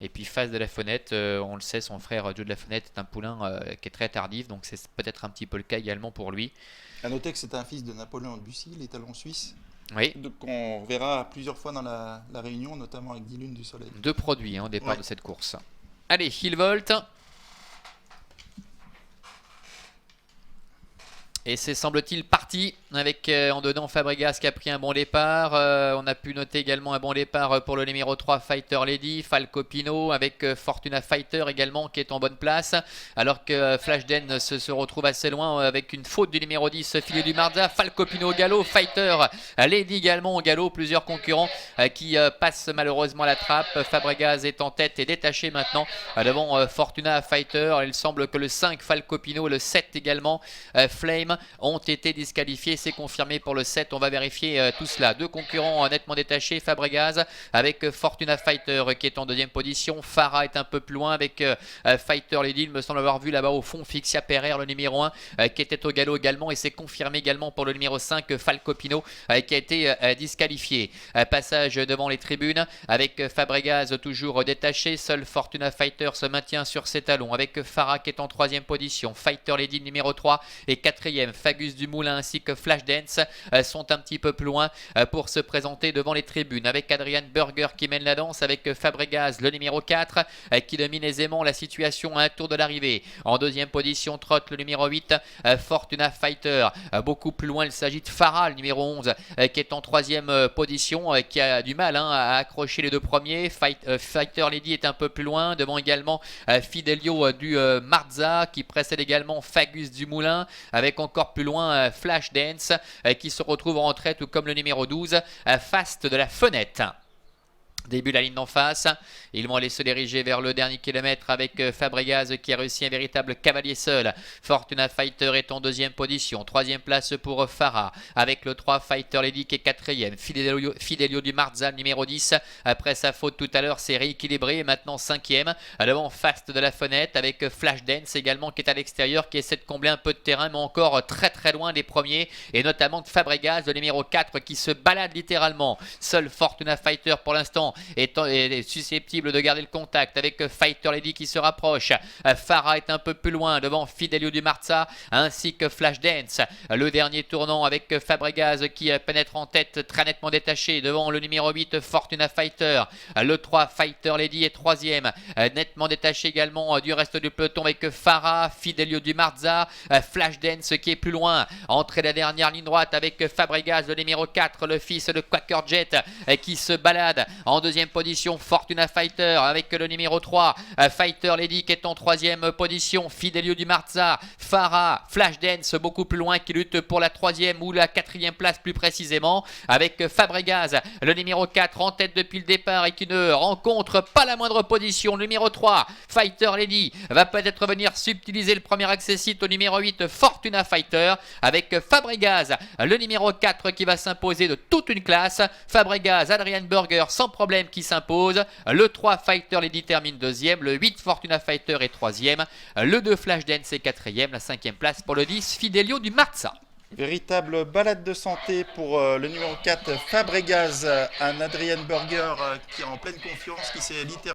Et puis Phase de la Fenêtre, on le sait, son frère Joe de la Fenêtre est un poulain qui est très tardif, donc c'est peut-être un petit peu le cas également pour lui. À noter que c'est un fils de Napoléon de Bussy, l'étalon suisse, Oui, qu'on verra plusieurs fois dans la Réunion, notamment avec 10 lunes du soleil. deux produits au départ Ouais. de cette course. Allez, Hill Volt. Et c'est semble-t-il parti avec en dedans Fabregas qui a pris un bon départ. On a pu noter également un bon départ pour le numéro 3 Fighter Lady, Falco Pino avec Fortuna Fighter également qui est en bonne place. Alors que Flashdance se retrouve assez loin avec une faute du numéro 10 Filio du Marza. Falco Pino au galop, Fighter Lady également au galop. Plusieurs concurrents qui passent malheureusement à la trappe. Fabregas est en tête et détaché maintenant devant Fortuna Fighter. Il semble que le 5 Falco Pino et le 7 également Flame ont été disqualifiés, c'est confirmé pour le 7, on va vérifier tout cela. Deux concurrents nettement détachés, Fabregas avec Fortuna Fighter qui est en deuxième position, Farah est un peu plus loin avec Fighter Lady, il me semble avoir vu là-bas au fond Fixia Pereire le numéro 1 qui était au galop également et c'est confirmé également pour le numéro 5 Falco Pino qui a été disqualifié. Passage devant les tribunes avec Fabregas toujours détaché, seul Fortuna Fighter se maintient sur ses talons avec Farah qui est en troisième position, Fighter Lady numéro 3 et quatrième Fagus du Moulin ainsi que Flashdance sont un petit peu plus loin pour se présenter devant les tribunes avec Adrian Burger qui mène la danse avec Fabregas le numéro 4 qui domine aisément la situation à un tour de l'arrivée. En deuxième position trotte le numéro 8 Fortuna Fighter. Beaucoup plus loin il s'agit de Farah le numéro 11 qui est en troisième position qui a du mal à accrocher les deux premiers. Fighter Lady est un peu plus loin devant également Fidelio du Marza qui précède également Fagus du Moulin avec encore plus loin Flashdance qui se retrouve en retrait tout comme le numéro 12 Fast de la Fenêtre. Début de la ligne d'en face, ils vont aller se diriger vers le dernier kilomètre avec Fabregas qui a réussi un véritable cavalier seul. Fortuna Fighter est en deuxième position, troisième place pour Farah avec le 3 Fighter Lady qui est quatrième. Fidelio du Marza numéro 10, après sa faute tout à l'heure c'est rééquilibré, maintenant cinquième. Devant Fast de la Fenêtre avec Flashdance également qui est à l'extérieur, qui essaie de combler un peu de terrain mais encore très très loin des premiers et notamment de Fabregas le numéro 4 qui se balade littéralement. Seul Fortuna Fighter pour l'instant est susceptible de garder le contact avec Fighter Lady qui se rapproche. Farah est un peu plus loin devant Fidelio du Marza ainsi que Flashdance. Le dernier tournant avec Fabregas qui pénètre en tête très nettement détaché devant le numéro 8 Fortuna Fighter. Le 3 Fighter Lady est troisième, nettement détaché également du reste du peloton avec Farah, Fidelio du Marza, Flashdance qui est plus loin. Entrée de la dernière ligne droite avec Fabregas le numéro 4, le fils de Quaker Jet qui se balade en deuxième position. Fortuna Fighter avec le numéro 3 Fighter Lady qui est en troisième position. Fidelio du Marza, Farah, Flashdance beaucoup plus loin qui lutte pour la troisième ou la quatrième place plus précisément avec Fabregas le numéro 4 en tête depuis le départ et qui ne rencontre pas la moindre position. Le numéro 3 Fighter Lady va peut-être venir subtiliser le premier accessite au numéro 8 Fortuna Fighter avec Fabregas le numéro 4 qui va s'imposer de toute une classe. Fabregas, Adrian Burger sans problème qui s'impose. Le 3 Fighter Lady termine deuxième. Le 8 Fortuna Fighter est troisième. Le 2 Flashdance est quatrième. La cinquième place pour le 10 Fidelio du Marza. Véritable balade de santé pour le numéro 4 Fabregas, un Adrian Burger qui est en pleine confiance, qui s'est littéralement